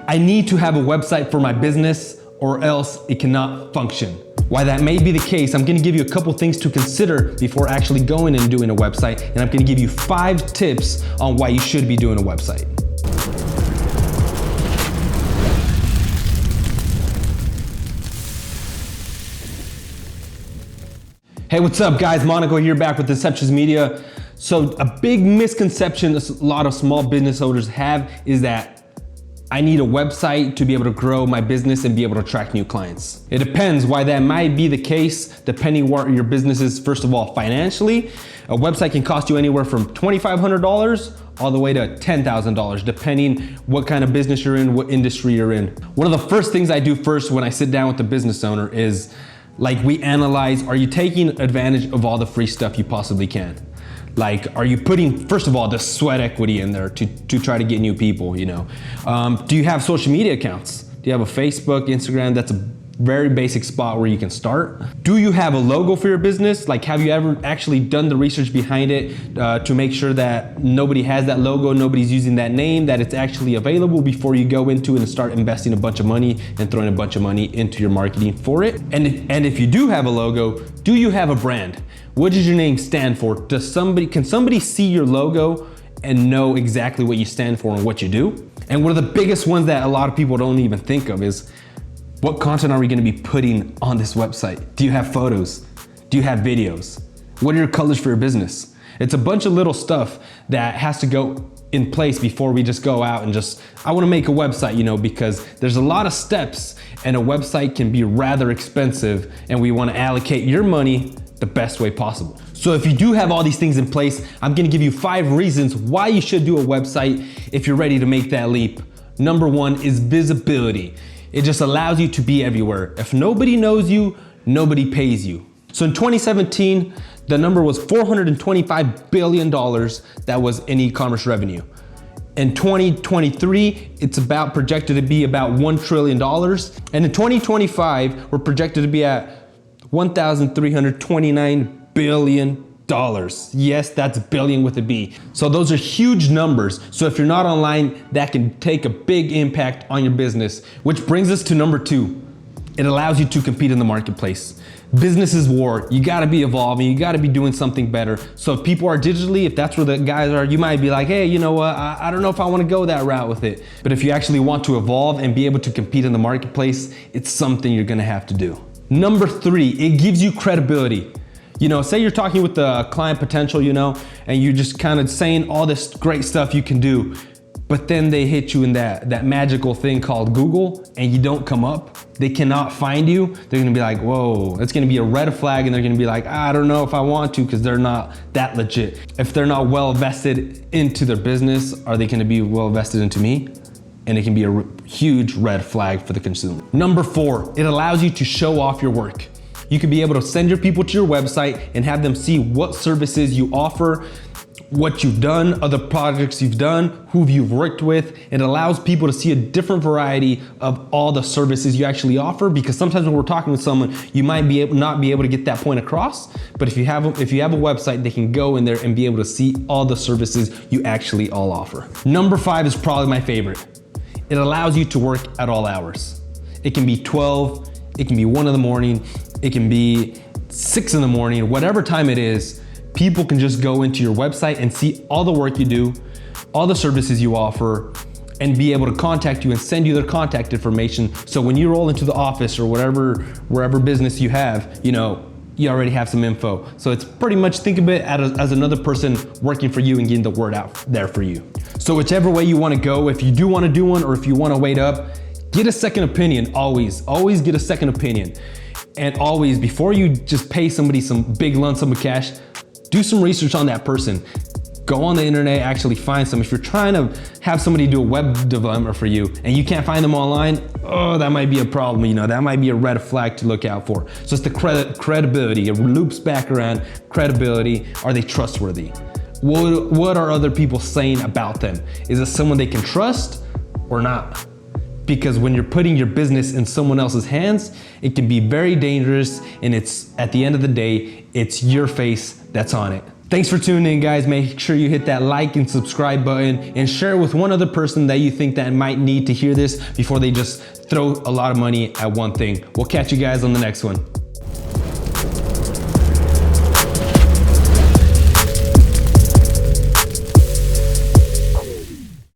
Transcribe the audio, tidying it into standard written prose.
I need to have a website for my business or else it cannot function. Why that may be the case, I'm gonna give you a couple things to consider before actually going and doing a website, and I'm gonna give you 5 tips on why you should be doing a website. Hey, what's up guys? Monico here, back with Inceptions Media. So a big misconception a lot of small business owners have is that I need a website to be able to grow my business and be able to attract new clients. It depends why that might be the case, depending what your business is. First of all, financially, a website can cost you anywhere from $2,500 all the way to $10,000, depending what kind of business you're in, what industry you're in. One of the first things I do first when I sit down with the business owner is, like, we analyze, are you taking advantage of all the free stuff you possibly can? Like, are you putting, first of all, the sweat equity in there to try to get new people, you know? Do you have social media accounts? Do you have a Facebook, Instagram? That's a very basic spot where you can start. Do you have a logo for your business? Like, have you ever actually done the research behind it to make sure that nobody has that logo, nobody's using that name, that it's actually available before you go into it and start investing a bunch of money and throwing a bunch of money into your marketing for it? And if you do have a logo, do you have a brand? What does your name stand for? Can somebody see your logo and know exactly what you stand for and what you do? And one of the biggest ones that a lot of people don't even think of is, what content are we gonna be putting on this website? Do you have photos? Do you have videos? What are your colors for your business? It's a bunch of little stuff that has to go in place before we just go out and I wanna make a website, you know, because there's a lot of steps and a website can be rather expensive, and we wanna allocate your money the best way possible. So if you do have all these things in place, I'm gonna give you 5 reasons why you should do a website if you're ready to make that leap. Number 1 is visibility. It just allows you to be everywhere. If nobody knows you, nobody pays you. So in 2017, the number was $425 billion that was in e-commerce revenue. In 2023, it's projected to be about $1 trillion. And in 2025, we're projected to be at $1,329 billion. Yes, that's billion with a B. So those are huge numbers. So if you're not online, that can take a big impact on your business, which brings us to number 2. It allows you to compete in the marketplace. Business is war. You gotta be evolving. You gotta be doing something better. So if people are digitally, if that's where the guys are, you might be like, hey, you know what? I don't know if I wanna go that route with it. But if you actually want to evolve and be able to compete in the marketplace, it's something you're gonna have to do. Number 3, it gives you credibility. You know, say you're talking with the client potential, you know, and you're just kind of saying all this great stuff you can do, but then they hit you in that magical thing called Google and you don't come up. They cannot find you. They're gonna be like, whoa, it's gonna be a red flag, and they're gonna be like, I don't know if I want to, because they're not that legit. If they're not well vested into their business, are they gonna be well vested into me? And it can be a huge red flag for the consumer. Number 4, it allows you to show off your work. You can be able to send your people to your website and have them see what services you offer, what you've done, other projects you've done, who you've worked with. It allows people to see a different variety of all the services you actually offer, because sometimes when we're talking with someone, you might not be able to get that point across. But if you have a website, they can go in there and be able to see all the services you actually all offer. Number 5 is probably my favorite. It allows you to work at all hours. It can be 12, it can be 1 in the morning, it can be 6 in the morning, whatever time it is, people can just go into your website and see all the work you do, all the services you offer, and be able to contact you and send you their contact information. So when you roll into the office or wherever business you have, you know, you already have some info. So it's pretty much, think of it as another person working for you and getting the word out there for you. So whichever way you wanna go, if you do wanna do one or if you wanna wait up, get a second opinion, always get a second opinion. And always, before you just pay somebody some big lump sum of cash, do some research on that person. Go on the internet, actually find some. If you're trying to have somebody do a web development for you and you can't find them online, oh, that might be a problem, you know, that might be a red flag to look out for. So it's the credibility, it loops back around, credibility, are they trustworthy? What are other people saying about them? Is it someone they can trust or not? Because when you're putting your business in someone else's hands, it can be very dangerous, and it's, at the end of the day, it's your face that's on it. Thanks for tuning in, guys. Make sure you hit that like and subscribe button and share it with one other person that you think that might need to hear this before they just throw a lot of money at one thing. We'll catch you guys on the next one.